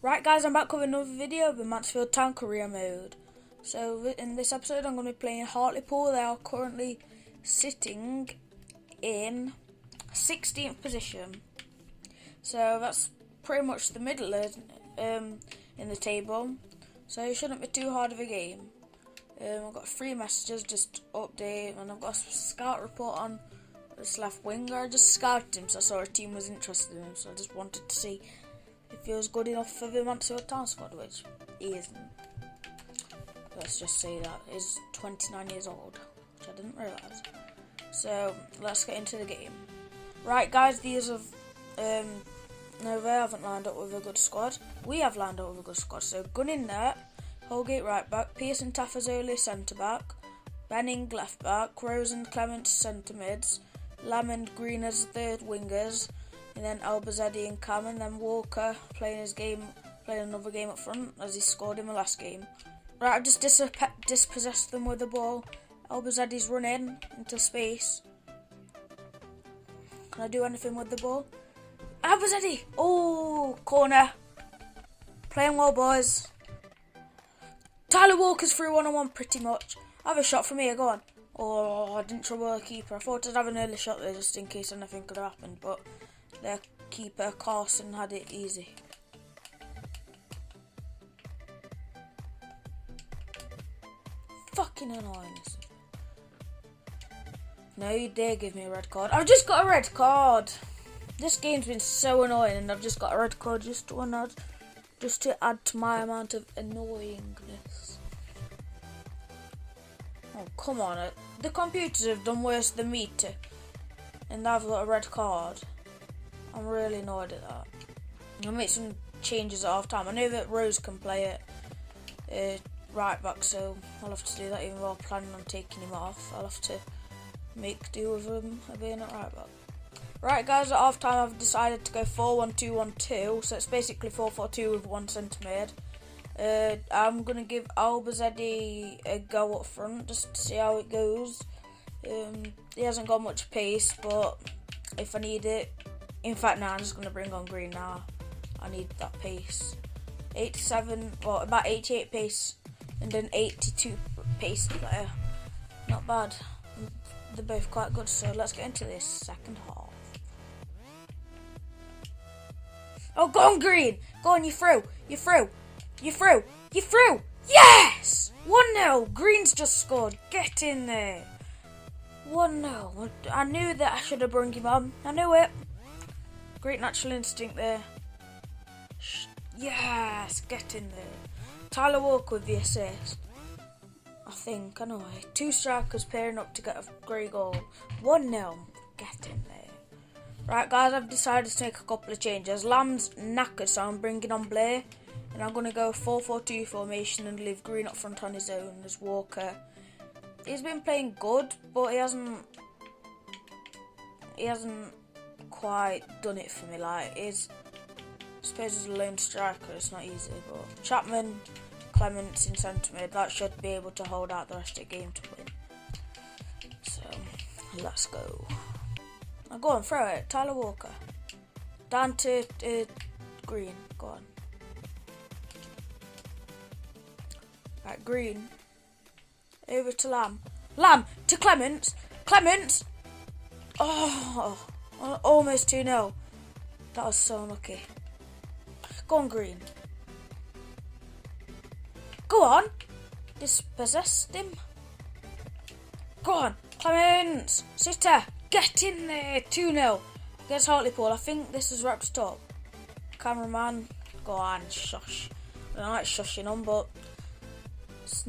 Right guys, I'm back with another video of the Mansfield Town career mode. So in this episode I'm going to be playing Hartlepool. They are currently sitting in 16th position. So that's pretty much the middle in the table. So it shouldn't be too hard of a game. I've got 3 messages, just update, and I've got a scout report on this left winger. I just scouted him, so I saw a team was interested in him, so I just wanted to see if he was good enough for the Mansfield Town squad, which he isn't. Let's just say that. He's 29 years old, which I didn't realise. So, let's get into the game. Right, guys, these have... no, they haven't lined up with a good squad. We have lined up with a good squad. So, Gunn in net, Holgate right back, Pearson Tafazoli centre back, Benning left back, Rose and Clements centre mids, Lamb and Green as third wingers, and then Albazadi and Cam, and then Walker playing another game up front as he scored in the last game. Right, I've just dispossessed them with the ball. Albazadi's running into space. Can I do anything with the ball? Albazadi! Oh, corner. Playing well, boys. Tyler Walker's through 1-on-1 pretty much. I have a shot from here, go on. Oh, I didn't trouble the keeper. I thought I'd have an early shot there just in case anything could have happened, but their keeper, Carson, had it easy. Fucking annoying. No, you dare give me a red card. I've just got a red card. This game's been so annoying, and I've just got a red card just to add to my amount of annoyingness. Oh, come on. The computers have done worse than me too, and I've got a red card. I'm really annoyed at that. I'll make some changes at half time. I know that Rose can play it right back, so I'll have to do that, even though I'm planning on taking him off. I'll have to make do with him being at right back. Right guys, at half time I've decided to go 4-1-2-1-2, so it's basically 4-4-2 with one centre mid. I'm going to give Albazadi a go up front just to see how it goes. He hasn't got much pace, but if I need it, in fact now I'm just going to bring on Green now. I need that pace. 87, well about 88 pace and then 82 pace player. Not bad. They're both quite good, so let's get into this second half. Oh, go on, Green! Go on, you're through! You're through! You're through! You're through! Yes! 1-0! Green's just scored. Get in there. 1-0. I knew that I should have brought him on. I knew it. Great natural instinct there. Yes! Get in there. Tyler Walker with the assist. I think, I know. 2 strikers pairing up to get a great goal. 1-0. Get in there. Right, guys, I've decided to make a couple of changes. Lamb's knackered, so I'm bringing on Blair. And I'm going to go 4-4-2 formation and leave Green up front on his own as Walker. He's been playing good, but he hasn't quite done it for me. Like, I suppose as a lone striker, it's not easy. But Chapman, Clements in centre mid, that should be able to hold out the rest of the game to win. So, let's go. Now go on, throw it. Tyler Walker. Down to Green. Go on. Right, Green. Over to Lamb. Lamb to Clements. Clements! Oh, almost 2-0. That was so unlucky. Go on, Green. Go on. Dispossessed him. Go on. Clements. Sitter. Get in there. 2-0 against Hartlepool. I think this is wrapped up. Cameraman. Go on. Shush. I don't like shushing on, but it's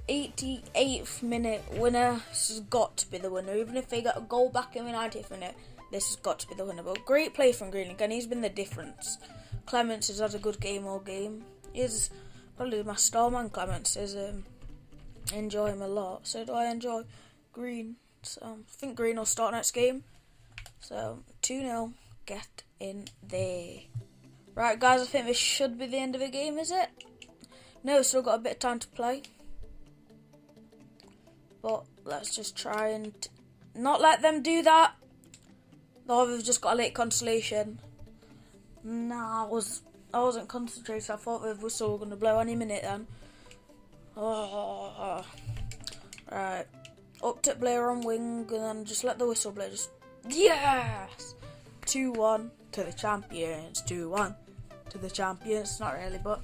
88th minute winner. This has got to be the winner. Even if they got a goal back in the 90th minute, this has got to be the winner. But great play from Green again. He's been the difference. Clements has had a good game all game. He's probably my star man. Clements is enjoy him a lot. So do I enjoy Green. So I think Green will start next game. So 2-0. Get in there. Right, guys. I think this should be the end of the game. Is it? No, still got a bit of time to play. But let's just try and not let them do that. Oh, we've just got a late consolation. Nah, I was I wasn't concentrating. I thought the whistle were going to blow any minute then. Oh. Right. Up to Blair on wing and then just let the whistle blow. Just yes! 2-1 to the champions. 2-1 to the champions. Not really, but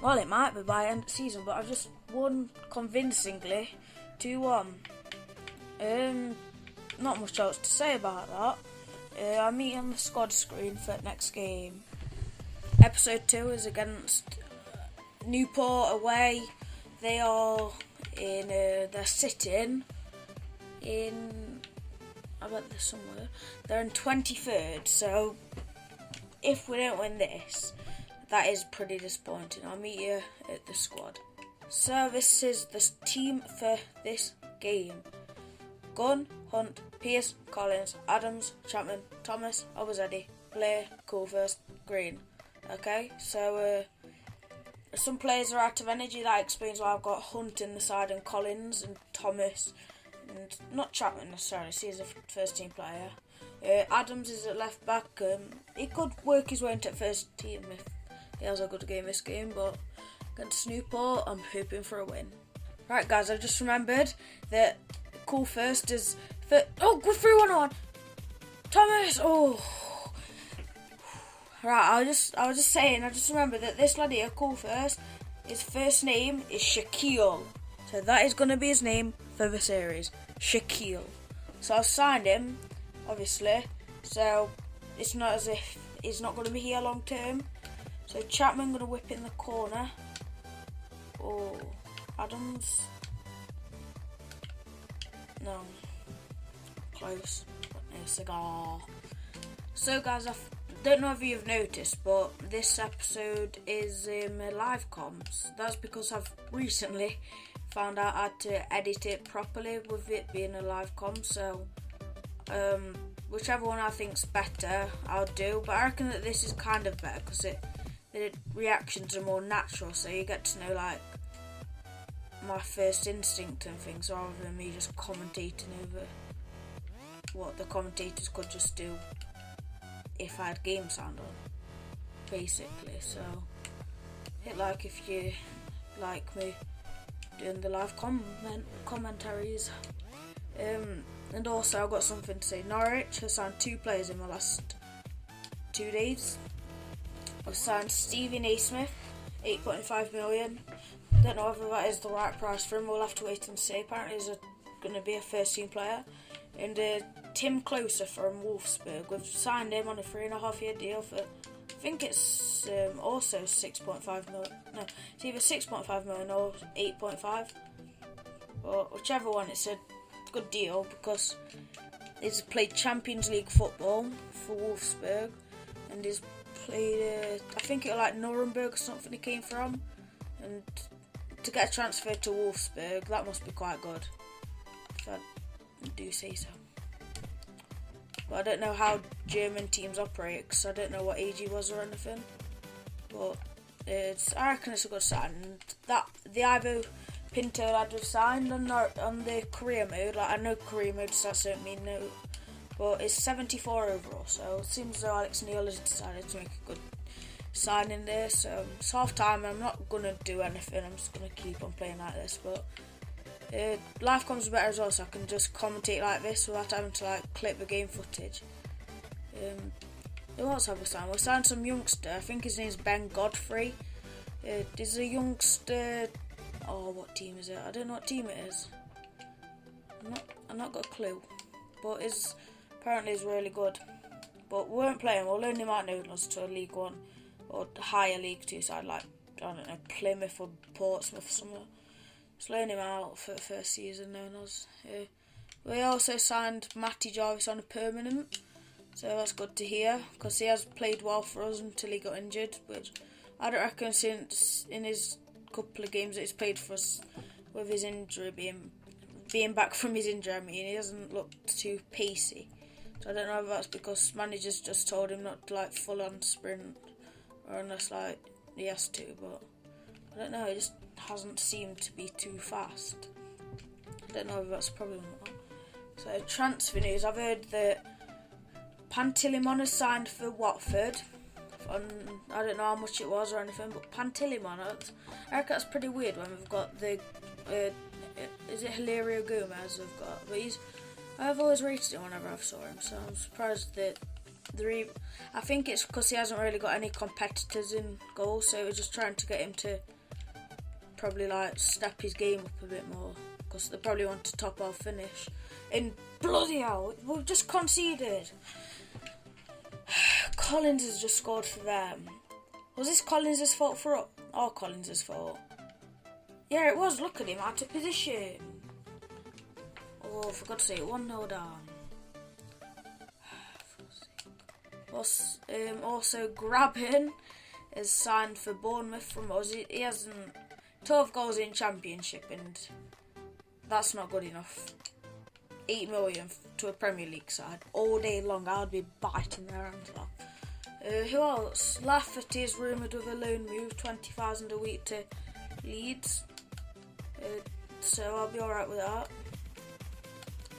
well, it might be by end of the season, but I've just won convincingly. 2-1. Not much else to say about that. I'll meet you on the squad screen for next game. Episode 2 is against Newport away. They are in. They're sitting in. I bet they're somewhere. They're in 23rd. So if we don't win this, that is pretty disappointing. I'll meet you at the squad. So this is the team for this game. Gunn, Hunt, Pierce, Collins, Adams, Chapman, Thomas, Obazetti, Blair, Coolfirst, Green. Okay, so some players are out of energy. That explains why I've got Hunt in the side and Collins and Thomas, and not Chapman necessarily. He's a first team player. Adams is at left back. He could work his way into first team if he has a good game this game, but against Newport, I'm hoping for a win. Right, guys, I just remembered that Coolfirst is. Oh, go through 1-on. Thomas. Oh. Right, I was just saying. I just remembered that this lad here, Coolfirst, his first name is Shaquille. So that is going to be his name for the series, Shaquille. So I've signed him, obviously. So it's not as if he's not going to be here long term. So Chapman going to whip in the corner. Oh, Adams. No. Close. But no cigar. So guys, I don't know if you've noticed, but this episode is live comms. That's because I've recently found out how to edit it properly with it being a live comm. So whichever one I think's better, I'll do. But I reckon that this is kind of better because the reactions are more natural, so you get to know like my first instinct and things rather than me just commentating over what the commentators could just do if I had game sound on, basically. So hit like if you like me doing the live commentaries. And also I've got something to say. Norwich has signed 2 players in the last 2 days. I've signed Stevie Naismith, 8.5 million. Don't know whether that is the right price for him. We'll have to wait and see. Apparently he's going to be a first team player. And Tim Closer from Wolfsburg. We've signed him on a 3.5-year deal for, I think it's also 6.5 million. No, it's either 6.5 million or 8.5. But whichever one, it's a good deal because he's played Champions League football for Wolfsburg, and he's played, I think it was like Nuremberg or something he came from. And to get a transfer to Wolfsburg, that must be quite good, if I do say so. But I don't know how German teams operate because I don't know what age he was or anything. But I reckon it's a good sign. And that the Ivo Pinto lad we've signed on the career mode, like I know career mode stats don't mean no, but it's 74 overall. So it seems as though Alex Neil has decided to make a good signing there. So it's half time. I'm not gonna do anything. I'm just gonna keep on playing like this. But live comms are better as well, so I can just commentate like this without having to like clip the game footage. Who else have we signed? We signed some youngster. I think his name's Ben Godfrey. There's a youngster. Oh, what team is it? I don't know what team it is. I'm not got a clue. But apparently is really good. But we won't play him. We'll loan him out noodles to a League 1 or higher League 2 side, like I don't know, Plymouth or Portsmouth or somewhere. Just loan him out for the first season, known as. We also signed Matty Jarvis on a permanent, so that's good to hear because he has played well for us until he got injured, which I don't reckon since in his couple of games that he's played for us with his injury being back from his injury. I mean, he doesn't look too pacey, so I don't know if that's because managers just told him not to like full on sprint or unless like he has to, but I don't know. He just hasn't seemed to be too fast. I don't know if that's a problem or not. So transfer news, I've heard that Pantilimon has signed for Watford I don't know how much it was or anything, but Pantilimon, I reckon that's pretty weird when we've got the, is it Hilario Gomez we've got, but I've always rated him whenever I've saw him, so I'm surprised that I think it's because he hasn't really got any competitors in goal, so we're just trying to get him to probably like step his game up a bit more, because they probably want to top our finish. And bloody hell, we've just conceded. Collins has just scored for them. Was this Collins' fault for us? Or Collins' fault? Yeah, it was. Look at him out of position. Oh, for God's sake, 1-0 down. Also, Graben is signed for Bournemouth from us. He hasn't 12 goals in Championship, and that's not good enough. 8 million to a Premier League side all day long. I'd be biting their hands off. Who else? Lafferty is rumoured with a loan move, 20,000 a week to Leeds. So I'll be alright with that.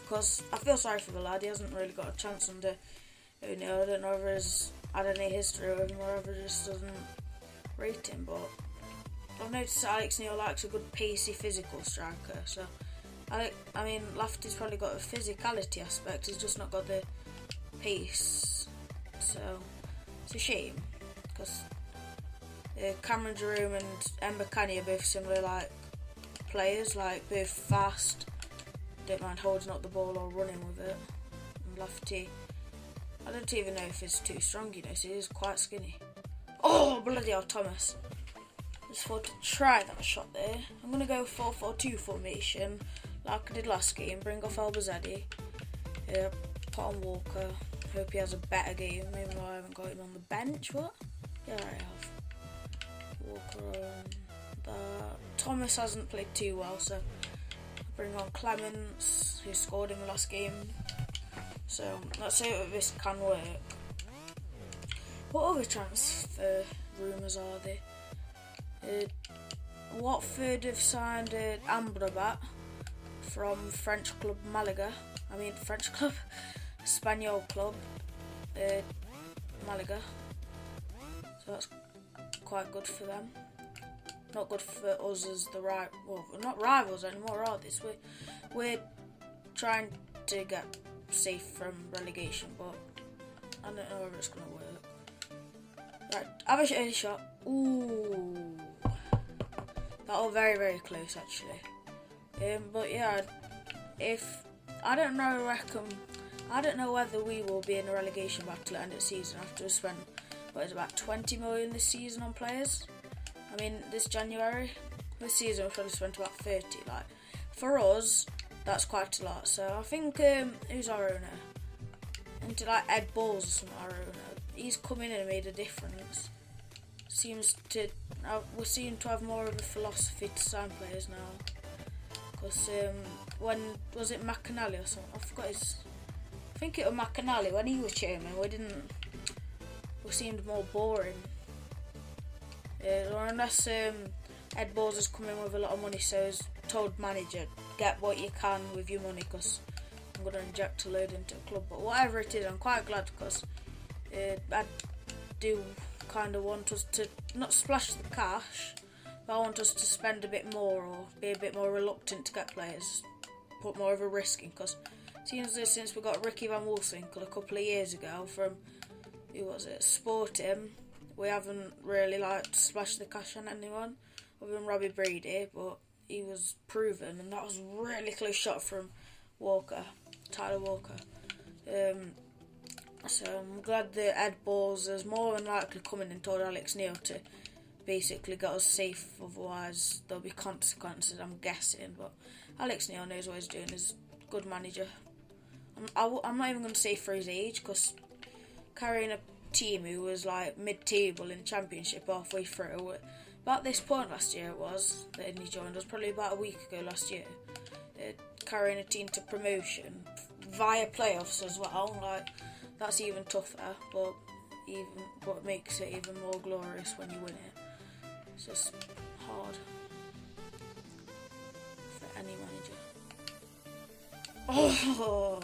Because I feel sorry for the lad. He hasn't really got a chance under O'Neill. I don't know if he's had any history with him or if he just doesn't rate him. But I've noticed that Alex Neil likes a good pacey physical striker. So I mean, Lafferty's probably got a physicality aspect. He's just not got the pace. So it's a shame, because Cameron Jerome and Mbakani are both similar like players, like both fast, don't mind holding up the ball or running with it. And Lafferty, I don't even know if he's too strong, you know, so he's quite skinny. Oh, bloody hell, Thomas. Just thought to try that shot there. I'm going to go 4-4-2 formation, like I did last game. Bring off Albazadi, put on Walker. Hope he has a better game, even though I haven't got him on the bench. What? Yeah, I have. Walker on. Thomas hasn't played too well, so I'll bring on Clements, who scored in the last game. So let's see if this can work. What other transfer rumours are there? Watford have signed Amrabat from French club Malaga. Spanish club, Malaga. So that's quite good for them. Not good for us as we're not rivals anymore, are they? So we're trying to get safe from relegation, but I don't know whether it's going to work. Right, have a shot. Ooh. That was very, very close, actually. But yeah, I don't know whether we will be in a relegation battle at the end of the season after we spent about 20 million this season on players. I mean, this season we've probably spent about 30. Like, for us, that's quite a lot. So I think who's our owner? Into like Ed Balls or something. Our owner, he's come in and made a difference. We seem to have more of a philosophy to sign players now. Because when was it McAnally or something? I forgot his. I think it was McAnally when he was chairman. We seemed more boring. Or unless Ed Balls has come in with a lot of money, so he's told manager, get what you can with your money, because I'm going to inject a load into a club. But whatever it is, I'm quite glad, because I do kind of want us to not splash the cash, but I want us to spend a bit more or be a bit more reluctant to get players, put more of a risk in, because since we got Ricky Van Wolfswinkel a couple of years ago from, Sporting, we haven't really splashed the cash on anyone other than Robbie Brady, but he was proven, and that was a really close shot from Tyler Walker. So I'm glad that Ed Balls is more than likely coming and told Alex Neil to basically get us safe, otherwise there'll be consequences, I'm guessing. But Alex Neil knows what he's doing, he's a good manager. I'm not even going to say for his age, because carrying a team who was mid-table in the Championship halfway through, about this point last year it was, that he joined us, probably about a week ago last year, carrying a team to promotion via playoffs as well, that's even tougher, but what makes it even more glorious when you win it. It's just hard for any manager. Oh,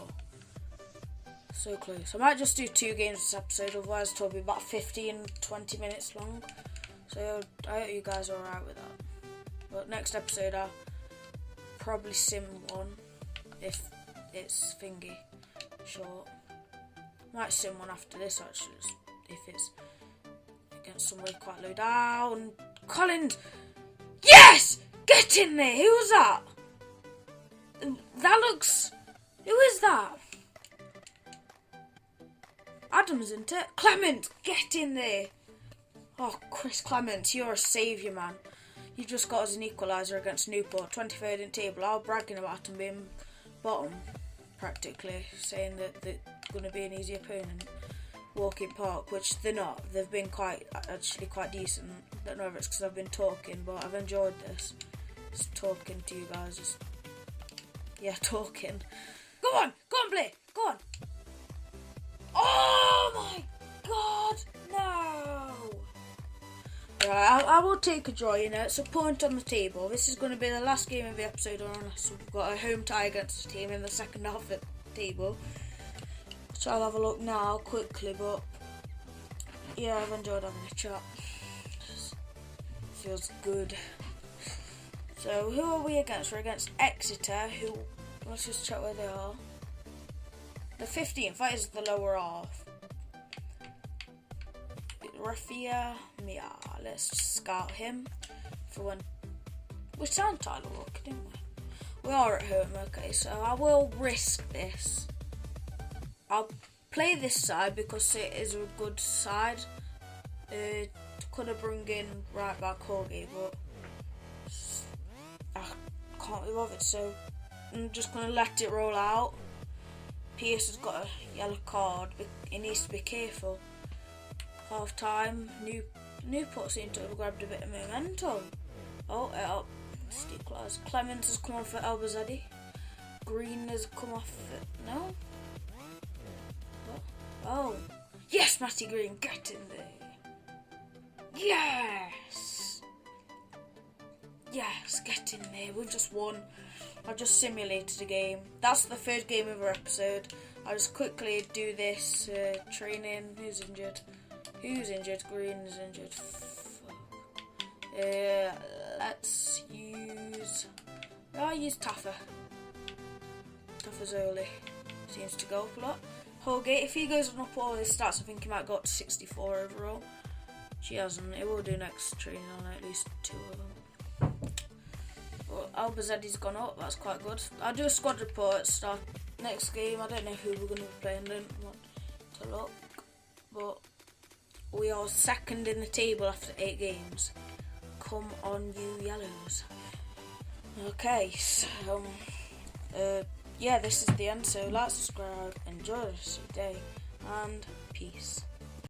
So close. I might just do 2 games this episode, otherwise it'll be about 15-20 minutes long. So I hope you guys are alright with that. But next episode I'll probably sim one if it's thingy short. Might sim one after this actually, if it's against somebody quite low down. Collins! Yes! Get in there! Who was that? That looks... Who is that? Adams, isn't it? Clement! Get in there! Oh, Chris Clements, you're a saviour, man. You just got us an equaliser against Newport, 23rd in table. I was bragging about them being bottom, practically, saying that they're going to be an easy opponent. Woking Park, which they're not. They've been quite decent. I don't know if it's because I've been talking, but I've enjoyed this. Just talking to you guys. Talking. Go on, play. Go on. Oh my God, no. Right, I will take a draw, it's a point on the table. This is going to be the last game of the episode, unless we've got a home tie against a team in the second half of the table. So I'll have a look now, quickly, but yeah, I've enjoyed having a chat. Feels good. So, who are we against? We're against Exeter, who, let's just check where they are. The 15th, that is the lower half. Raffia, Mia, let's just scout him for when we sound Tyler Walker, didn't we? We are at home, okay, so I will risk this. I'll play this side because it is a good side. Could have bring in right back Corgi, but I can't be bothered, so I'm just going to let it roll out. Pierce has got a yellow card, he needs to be careful. Half time, Newport seem to have grabbed a bit of momentum. Oh, Steve Claus. Clements has come on for Albazadi. Green has come off for, no? What? Oh, yes, Matty Green, get in there. Yes! Yes, get in there. We've just won. I just simulated a game. That's the third game of our episode. I'll just quickly do this training. Who's injured? Who's injured? Green is injured. Fuck. Let's use... I'll use Taffer. Tafferzoli. Seems to go up a lot. Holgate, if he goes on up all his stats, I think he might go up to 64 overall. She hasn't. It will do next training on at least 2 of them. Well, Albazadi's gone up. That's quite good. I'll do a squad report at start next game. I don't know who we're going to be playing. I don't want to look. But we are second in the table after 8 games. Come on, you yellows. Okay, so yeah, this is the end. So like, subscribe, enjoy the rest of your day, and peace.